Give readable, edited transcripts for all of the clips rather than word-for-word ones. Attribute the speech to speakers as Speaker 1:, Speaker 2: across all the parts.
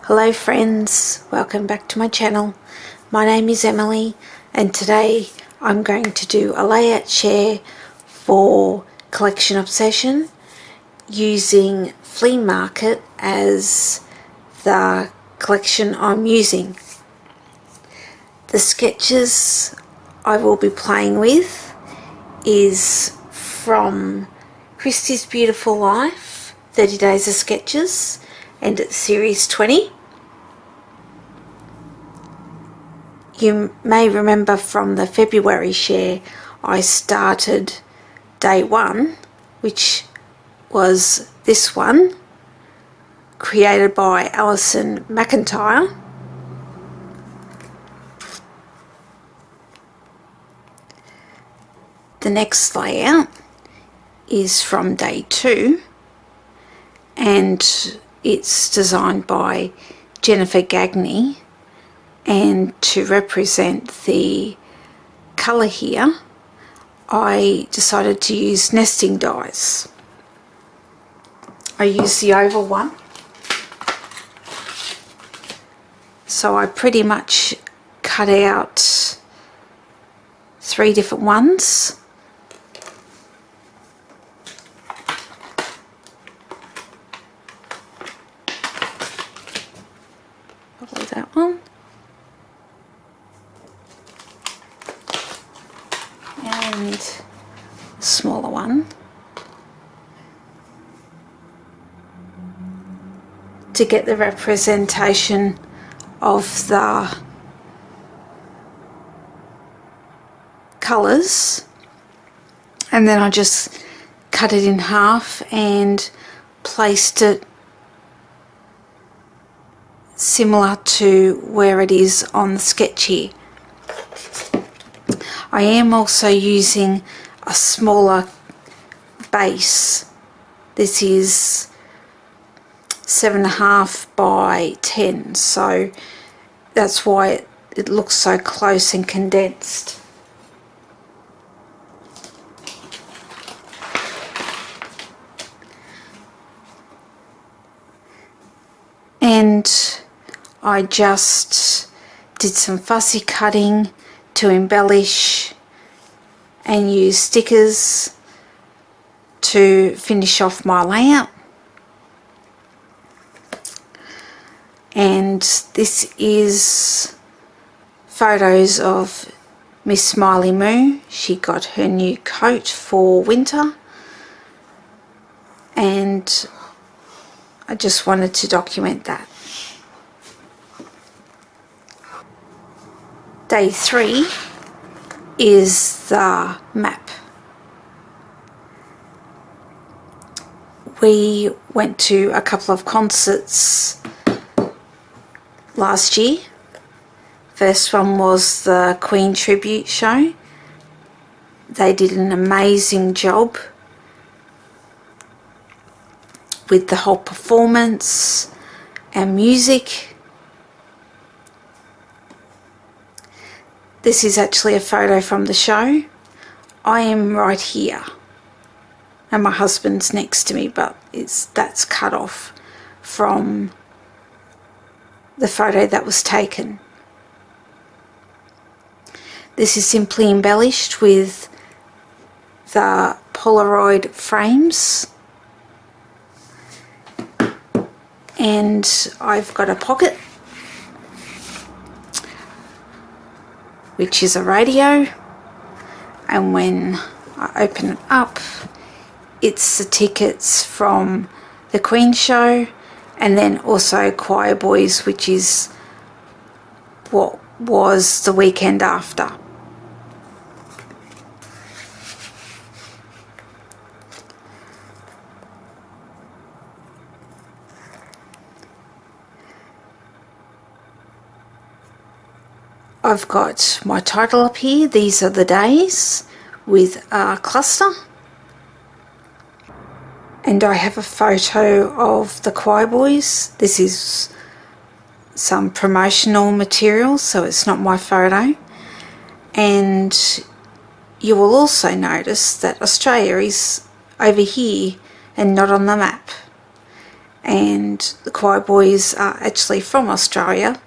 Speaker 1: Hello friends, welcome back to my channel. My name is Emily and today I'm going to do a layout share for Collection Obsession using Flea Market as the collection I'm using. The sketches I will be playing with is from Christy's Beautiful Life, 30 Days of Sketches, and it's series 20. You may remember from the February share I started day 1, which was this one, created by Alison McIntyre. The next layout is from day 2 and it's designed by Jennifer Gagney, and to represent the colour here I decided to use nesting dies. I used the oval one, so I pretty much cut out 3 different ones. Probably that one. And a smaller one to get the representation of the colours, and then I just cut it in half and placed it similar to where it is on the sketch here. I am also using a smaller base. This is 7.5 by 10, so that's why it looks so close and condensed. And I just did some fussy cutting to embellish and use stickers to finish off my layout. And this is photos of Miss Smiley Moo. She got her new coat for winter and I just wanted to document that. Day 3 is the map. We went to a couple of concerts last year. First one was the Queen tribute show. They did an amazing job with the whole performance and music. This is actually a photo from the show. I am right here and my husband's next to me, but that's cut off from the photo that was taken. This is simply embellished with the Polaroid frames, and I've got a pocket which is a radio, and when I open it up it's the tickets from the Queen show, and then also Choir Boys, which is what was the weekend after. I've got my title up here. These are the days with a cluster. And I have a photo of the Choir Boys. This is some promotional material, so it's not my photo. And you will also notice that Australia is over here and not on the map. and the choir boys are actually from Australia,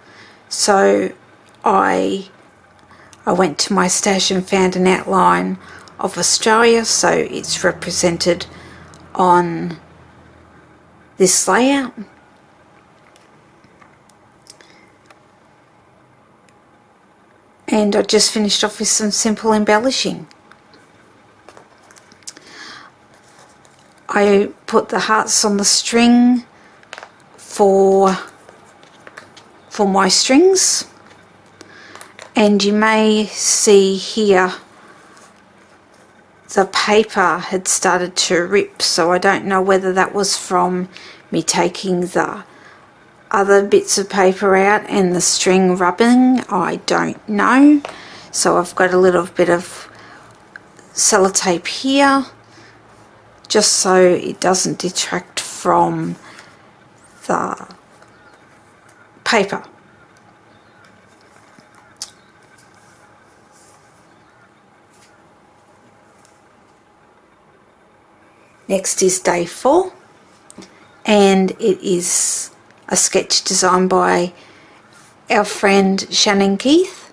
Speaker 1: so I went to my stash and found an outline of Australia, so it's represented on this layout. And I just finished off with some simple embellishing. I put the hearts on the string for my strings, and you may see here the paper had started to rip, so I don't know whether that was from me taking the other bits of paper out and the string rubbing. I don't know. So I've got a little bit of sellotape here just so it doesn't detract from the paper. Next is day 4, and it is a sketch designed by our friend Shannon Keith.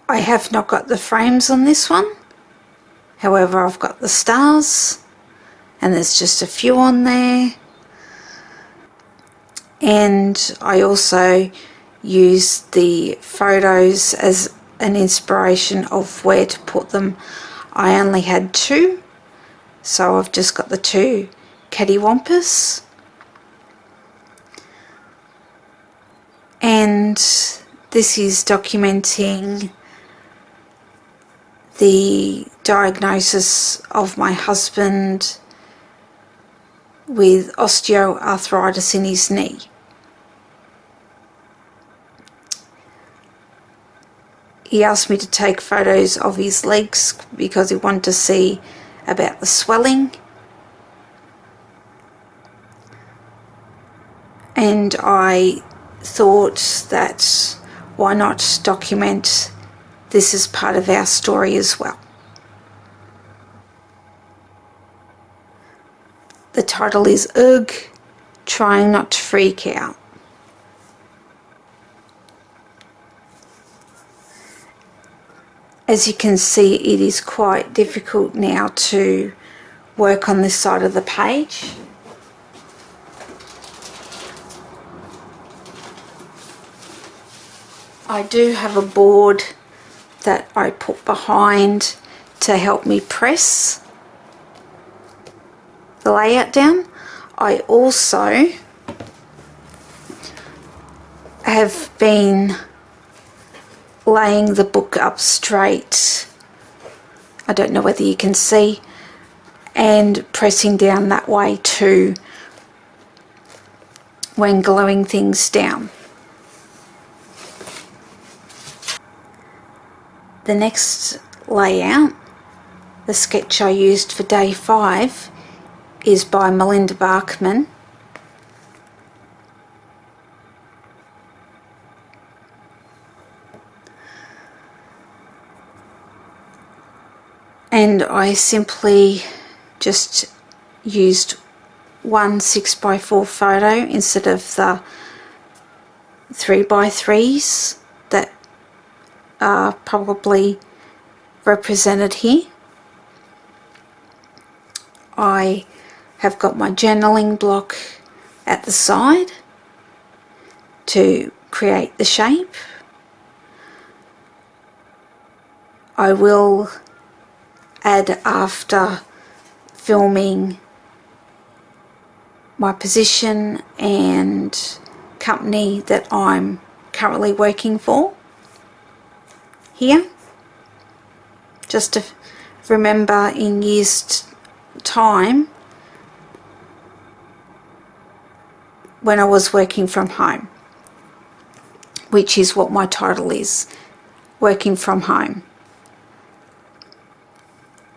Speaker 1: I have not got the frames on this one, however I've got the stars, and there's just a few on there, and I also used the photos as an inspiration of where to put them. I only had 2, so I've just got the 2 cattywampus, and this is documenting the diagnosis of my husband with osteoarthritis in his knee. He asked me to take photos of his legs because he wanted to see about the swelling, and I thought that why not document this as part of our story as well. The title is Ugh, Trying Not to Freak Out. As you can see, it is quite difficult now to work on this side of the page. I do have a board that I put behind to help me press the layout down. I also have been laying the book up straight, I don't know whether you can see, and pressing down that way too when gluing things down. The next layout, the sketch I used for day 5, is by Melinda Bachman. And I simply just used one 6x4 photo instead of the 3x3s that are probably represented here. I have got my journaling block at the side to create the shape. I will add after filming my position and company that I'm currently working for here, just to remember in years time when I was working from home, which is what my title is, working from home.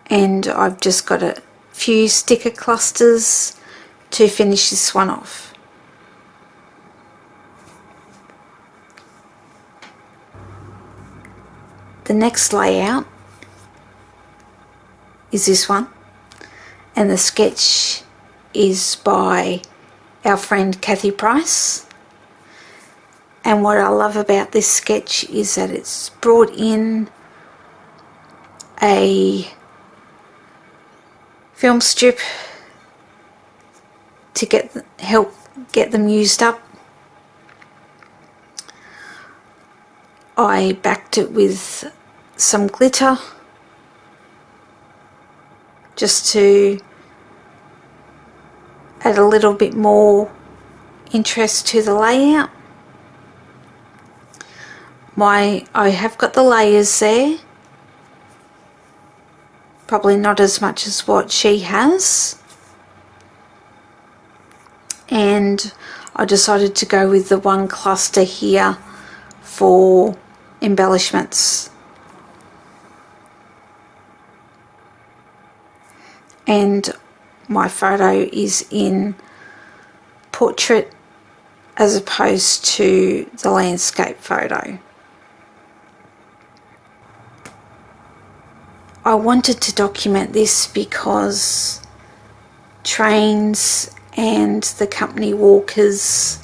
Speaker 1: And I've just got a few sticker clusters to finish this one off. The next layout is this one, and the sketch is by our friend Kathy Price. And what I love about this sketch is that it's brought in a film strip to help get them used up. I backed it with some glitter just to add a little bit more interest to the layout. I have got the layers there, probably not as much as what she has, and I decided to go with the one cluster here for embellishments. And my photo is in portrait as opposed to the landscape photo. I wanted to document this because trains and the company walkers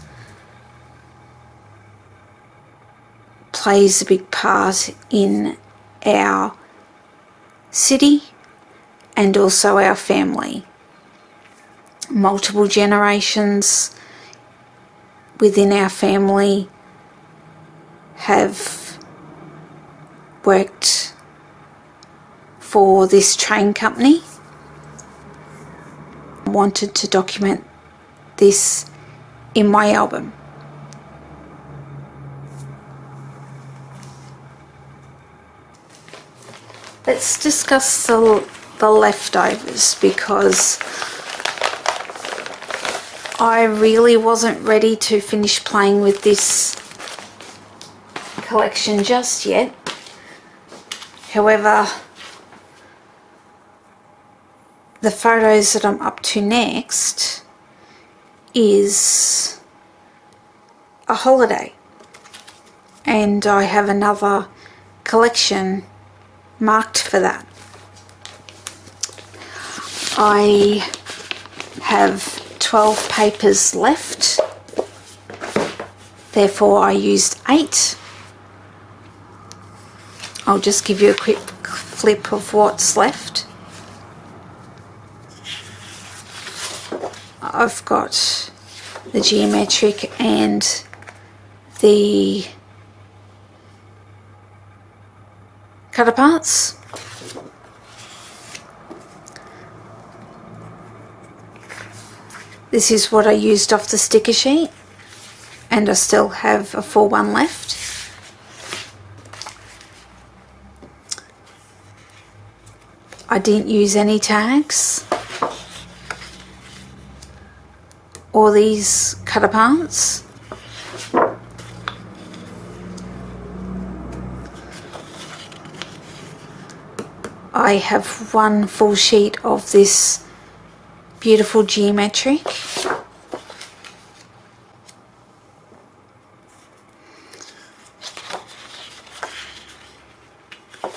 Speaker 1: plays a big part in our city and also our family. Multiple generations within our family have worked for this train company. I wanted to document this in my album. Let's discuss the leftovers, because I really wasn't ready to finish playing with this collection just yet. However, the photos that I'm up to next is a holiday, and I have another collection marked for that. I have 12 papers left, therefore I used 8. I'll just give you a quick flip of what's left. I've got the geometric and the cut aparts. This is what I used off the sticker sheet, and I still have a full one left. I didn't use any tags or these cut aparts. I have one full sheet of this beautiful geometric.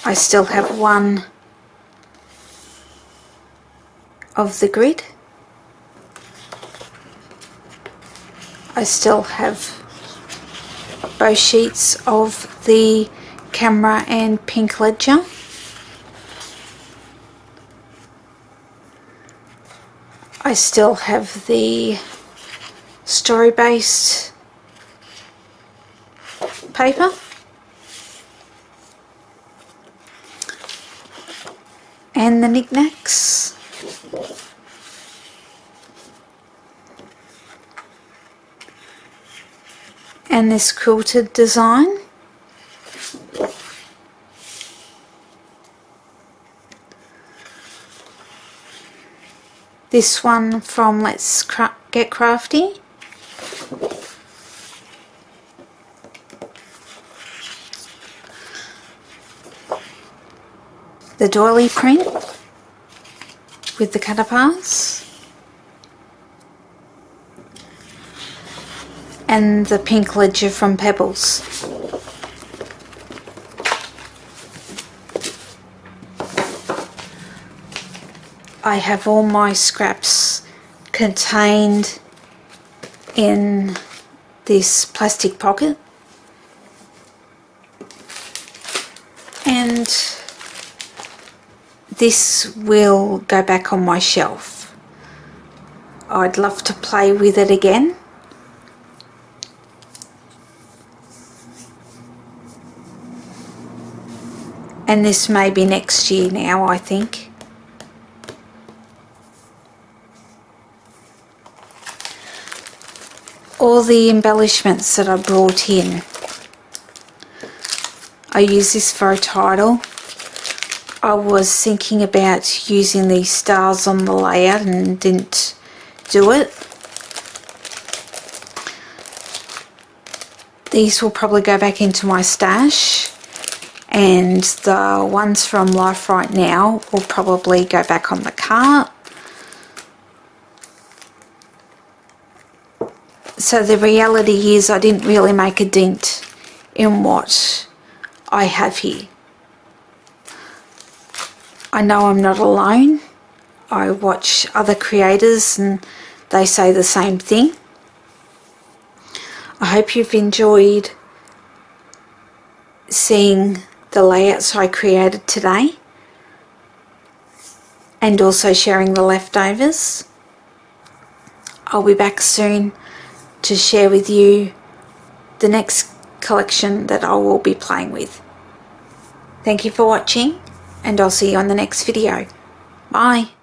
Speaker 1: I still have one of the grid. I still have both sheets of the camera and pink ledger. I still have the story-based paper. And the knickknacks. And this quilted design. This one from Let's Get Crafty. The doily print with the cut aparts. And the pink ledger from Pebbles. I have all my scraps contained in this plastic pocket, and this will go back on my shelf. I'd love to play with it again. And this may be next year now, I think. All the embellishments that I brought in, I use this for a title. I was thinking about using these stars on the layout and didn't do it. These will probably go back into my stash, and the ones from Life Right Now will probably go back on the cart. So the reality is I didn't really make a dent in what I have here. I know I'm not alone. I watch other creators and they say the same thing. I hope you've enjoyed seeing the layouts I created today, and also sharing the leftovers. I'll be back soon to share with you the next collection that I will be playing with. Thank you for watching, and I'll see you on the next video. Bye.